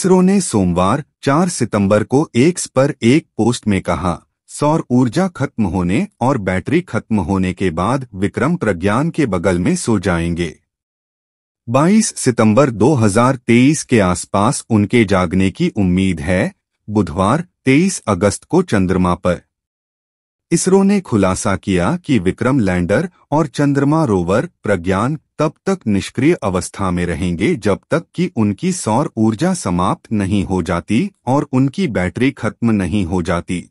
इसरो ने सोमवार 4 सितंबर को एक्स पर एक पोस्ट में कहा, सौर ऊर्जा खत्म होने और बैटरी खत्म होने के बाद विक्रम प्रज्ञान के बगल में सो जाएंगे। 22 सितंबर 2023 के आसपास उनके जागने की उम्मीद है। बुधवार 23 अगस्त को चंद्रमा पर इसरो ने खुलासा किया कि विक्रम लैंडर और चंद्रमा रोवर प्रज्ञान तब तक निष्क्रिय अवस्था में रहेंगे जब तक कि उनकी सौर ऊर्जा समाप्त नहीं हो जाती और उनकी बैटरी खत्म नहीं हो जाती।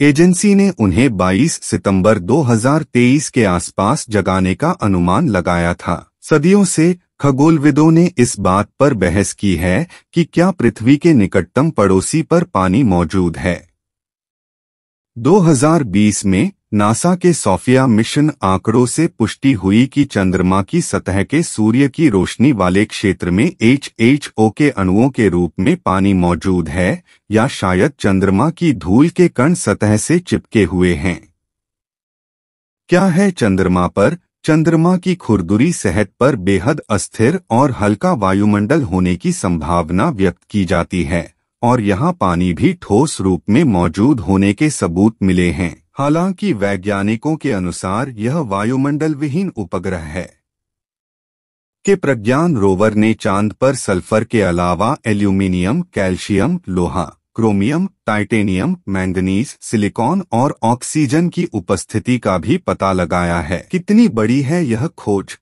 एजेंसी ने उन्हें 22 सितंबर 2023 के आसपास जगाने का अनुमान लगाया था। सदियों से खगोलविदों ने इस बात पर बहस की है कि क्या पृथ्वी के निकटतम पड़ोसी पर पानी मौजूद है। 2020 में नासा के सोफिया मिशन आंकड़ों से पुष्टि हुई कि चंद्रमा की सतह के सूर्य की रोशनी वाले क्षेत्र में HHO के अणुओं के रूप में पानी मौजूद है या शायद चंद्रमा की धूल के कण सतह से चिपके हुए हैं। क्या है चंद्रमा पर? चंद्रमा की खुरदुरी सतह पर बेहद अस्थिर और हल्का वायुमंडल होने की संभावना व्यक्त की जाती है और यहाँ पानी भी ठोस रूप में मौजूद होने के सबूत मिले हैं। हालांकि वैज्ञानिकों के अनुसार यह वायुमंडल विहीन उपग्रह है। के प्रज्ञान रोवर ने चांद पर सल्फर के अलावा एल्यूमिनियम, कैल्शियम, लोहा, क्रोमियम, टाइटेनियम, मैंगनीज, सिलिकॉन और ऑक्सीजन की उपस्थिति का भी पता लगाया है। कितनी बड़ी है यह खोज?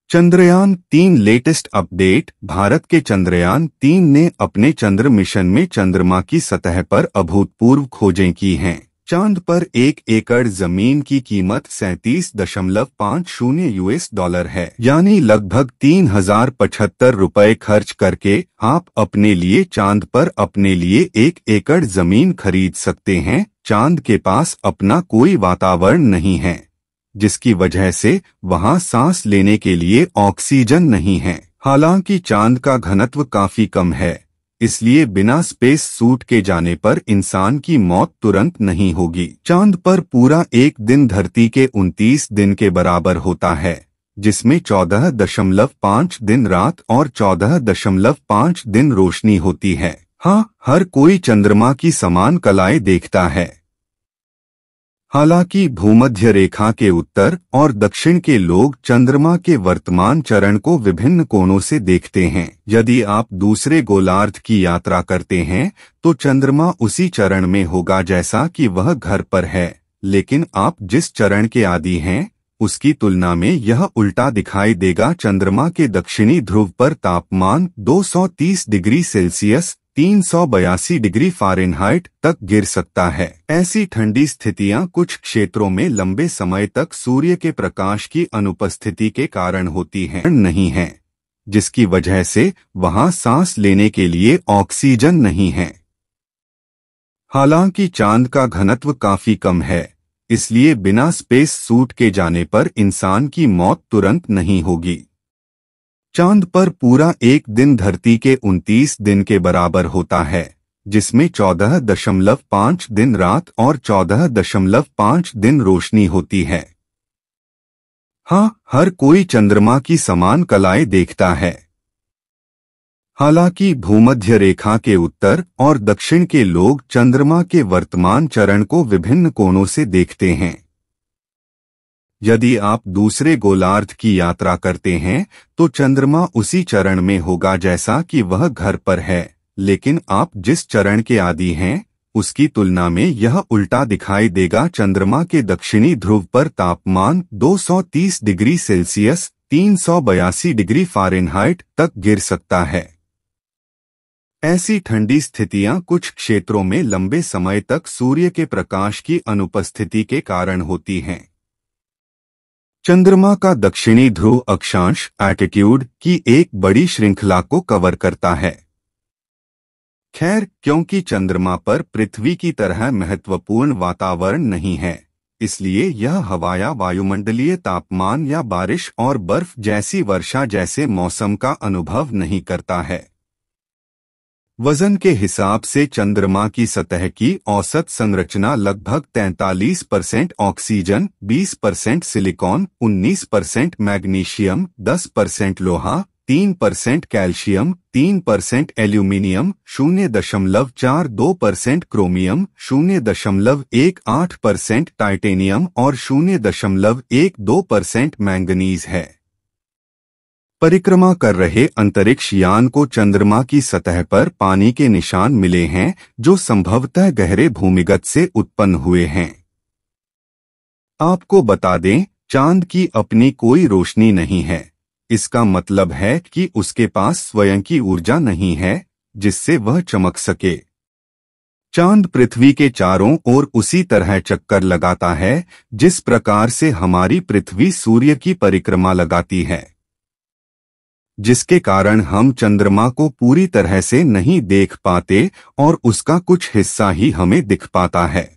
Chandrayaan 3 latest update. भारत के चंद्रयान 3 ने अपने चंद्र मिशन में चंद्रमा की सतह पर अभूतपूर्व खोजें की हैं। चांद पर 1 एकड़ जमीन की कीमत $37.50 है, यानी लगभग 3075 रुपए खर्च करके आप अपने लिए चांद पर अपने लिए 1 एकड़ जमीन खरीद सकते हैं। चांद के पास अपना कोई वातावरण नहीं है, जिसकी वजह से वहां सांस लेने के लिए ऑक्सीजन नहीं है। हालांकि चांद का घनत्व काफी कम है, इसलिए बिना स्पेस सूट के जाने पर इंसान की मौत तुरंत नहीं होगी। चांद पर पूरा एक दिन धरती के 29 दिन के बराबर होता है, जिसमें 14.5 दिन रात और 14.5 दिन रोशनी होती है। हाँ, हर कोई चंद्रमा की समान कलाएं देखता है। हालांकि भूमध्य रेखा के उत्तर और दक्षिण के लोग चंद्रमा के वर्तमान चरण को विभिन्न कोणों से देखते हैं। यदि आप दूसरे गोलार्ध की यात्रा करते हैं तो चंद्रमा उसी चरण में होगा जैसा कि वह घर पर है, लेकिन आप जिस चरण के आदी हैं उसकी तुलना में यह उल्टा दिखाई देगा। चंद्रमा के दक्षिणी ध्रुव पर तापमान 230 डिग्री सेल्सियस 382 डिग्री फ़ारेनहाइट तक गिर सकता है। ऐसी ठंडी स्थितियां कुछ क्षेत्रों में लंबे समय तक सूर्य के प्रकाश की अनुपस्थिति के कारण होती हैं नहीं है, जिसकी वजह से वहां सांस लेने के लिए ऑक्सीजन नहीं है। हालांकि चांद का घनत्व काफी कम है, इसलिए बिना स्पेस सूट के जाने पर इंसान की मौत तुरंत नहीं होगी। चांद पर पूरा एक दिन धरती के 29 दिन के बराबर होता है, जिसमें 14.5 दिन रात और 14.5 दिन रोशनी होती है। हाँ, हर कोई चंद्रमा की समान कलाएं देखता है। हालांकि भूमध्य रेखा के उत्तर और दक्षिण के लोग चंद्रमा के वर्तमान चरण को विभिन्न कोणों से देखते हैं। यदि आप दूसरे गोलार्ध की यात्रा करते हैं तो चंद्रमा उसी चरण में होगा जैसा कि वह घर पर है, लेकिन आप जिस चरण के आदी हैं उसकी तुलना में यह उल्टा दिखाई देगा। चंद्रमा के दक्षिणी ध्रुव पर तापमान 230 डिग्री सेल्सियस 382 डिग्री फ़ारेनहाइट तक गिर सकता है। ऐसी ठंडी स्थितियां कुछ क्षेत्रों में लंबे समय तक सूर्य के प्रकाश की अनुपस्थिति के कारण होती हैं। चंद्रमा का दक्षिणी ध्रुव अक्षांश एल्टीट्यूड की एक बड़ी श्रृंखला को कवर करता है। खैर, क्योंकि चंद्रमा पर पृथ्वी की तरह महत्वपूर्ण वातावरण नहीं है, इसलिए यह हवा या वायुमंडलीय तापमान या बारिश और बर्फ जैसी वर्षा जैसे मौसम का अनुभव नहीं करता है। वजन के हिसाब से चंद्रमा की सतह की औसत संरचना लगभग 43% ऑक्सीजन, 20% सिलिकॉन, 19% मैग्नीशियम, 10% लोहा, 3% कैल्शियम, 3% एल्यूमिनियम, 0.42% क्रोमियम, 0.18% टाइटेनियम और 0.12% मैंगनीज है। परिक्रमा कर रहे अंतरिक्ष यान को चंद्रमा की सतह पर पानी के निशान मिले हैं, जो संभवतः गहरे भूमिगत से उत्पन्न हुए हैं। आपको बता दें, चांद की अपनी कोई रोशनी नहीं है। इसका मतलब है कि उसके पास स्वयं की ऊर्जा नहीं है जिससे वह चमक सके। चांद पृथ्वी के चारों ओर उसी तरह चक्कर लगाता है जिस प्रकार से हमारी पृथ्वी सूर्य की परिक्रमा लगाती है, जिसके कारण हम चंद्रमा को पूरी तरह से नहीं देख पाते और उसका कुछ हिस्सा ही हमें दिख पाता है।